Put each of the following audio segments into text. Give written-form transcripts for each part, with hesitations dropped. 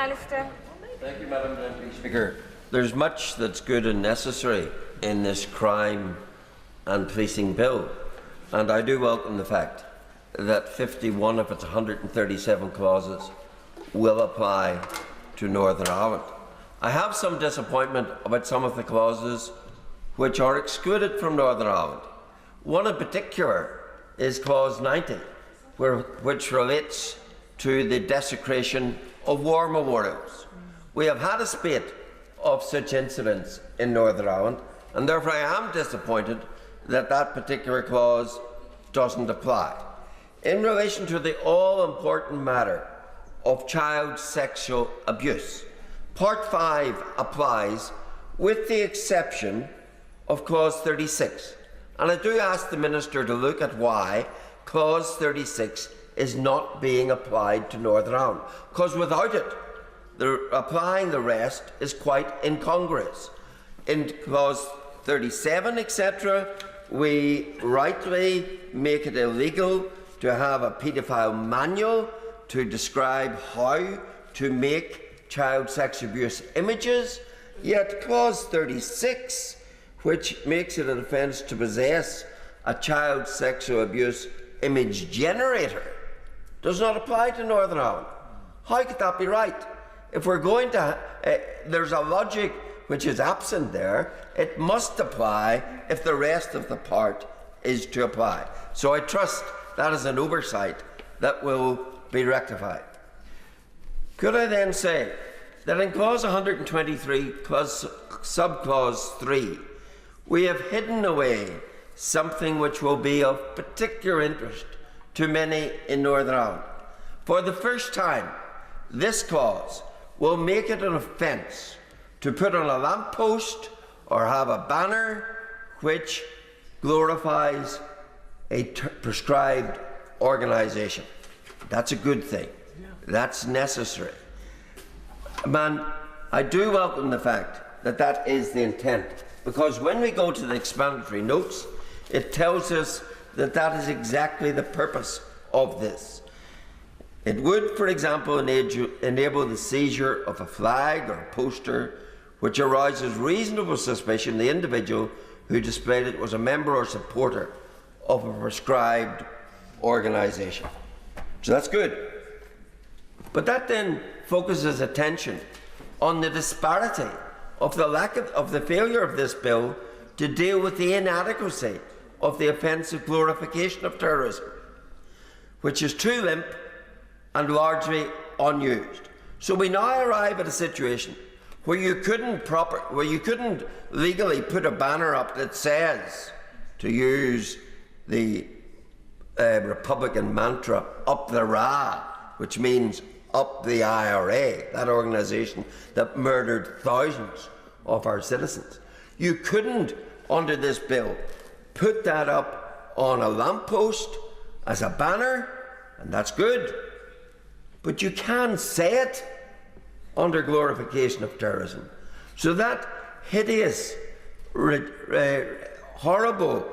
Alistair. Thank you, Madam Deputy Speaker. There's much that's good and necessary in this crime and policing bill, and I do welcome the fact that 51 of its 137 clauses will apply to Northern Ireland. I have some disappointment about some of the clauses which are excluded from Northern Ireland. One in particular is Clause 90, which relates to the desecration of war memorials. We have had a spate of such incidents in Northern Ireland, and therefore I am disappointed that that particular clause doesn't apply. In relation to the all-important matter of child sexual abuse, Part 5 applies with the exception of Clause 36. And I do ask the Minister to look at why Clause 36 is not being applied to Northern Ireland, because without it, applying the rest is quite incongruous. In Clause 37, etc., we rightly make it illegal to have a paedophile manual to describe how to make child sex abuse images, yet Clause 36, which makes it an offence to possess a child sexual abuse image generator, does not apply to Northern Ireland. How could that be right? If we're going to, there's a logic which is absent there. It must apply if the rest of the part is to apply. So I trust that is an oversight that will be rectified. Could I then say that in Clause 123, subclause 3, we have hidden away something which will be of particular interest to many in Northern Ireland. For the first time, this clause will make it an offence to put on a lamppost or have a banner which glorifies a prescribed organisation. That's a good thing. That's necessary. Man, I do welcome the fact that that is the intent, because when we go to the explanatory notes, it tells us that that is exactly the purpose of this. It would, for example, enable the seizure of a flag or a poster which arouses reasonable suspicion the individual who displayed it was a member or supporter of a prescribed organisation. So that's good. But that then focuses attention on the disparity of the failure of this bill to deal with the inadequacy of the offensive glorification of terrorism, which is too limp and largely unused. So we now arrive at a situation where you couldn't legally put a banner up that says, to use the Republican mantra, up the Ra, which means up the IRA, that organisation that murdered thousands of our citizens. You couldn't, under this bill, put that up on a lamppost as a banner, and that's good. But you can say it under glorification of terrorism. So that hideous, horrible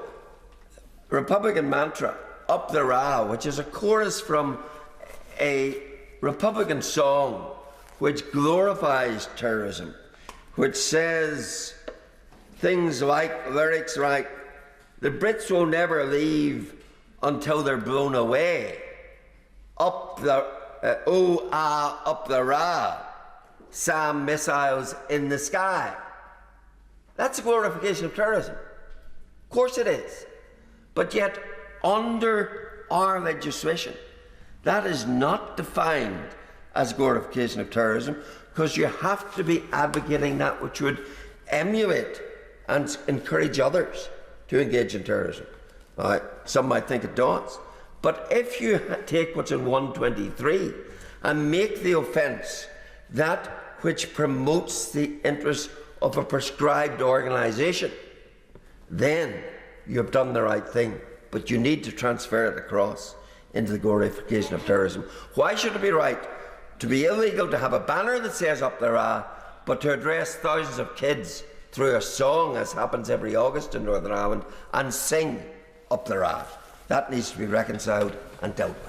Republican mantra, up the Ra, which is a chorus from a Republican song which glorifies terrorism, which says things like, lyrics like, the Brits will never leave until they're blown away. Up the, up the Ra, SAM missiles in the sky. That's a glorification of terrorism. Of course it is. But yet, under our legislation, that is not defined as glorification of terrorism, because you have to be advocating that which would emulate and encourage others to engage in terrorism. Some might think it does. But if you take what's in 123 and make the offence that which promotes the interests of a prescribed organisation, then you have done the right thing. But you need to transfer it across into the glorification of terrorism. Why should it be right to be illegal to have a banner that says up the Ra, but to address thousands of kids through a song, as happens every August in Northern Ireland, and sing up the Ra? That needs to be reconciled and dealt with.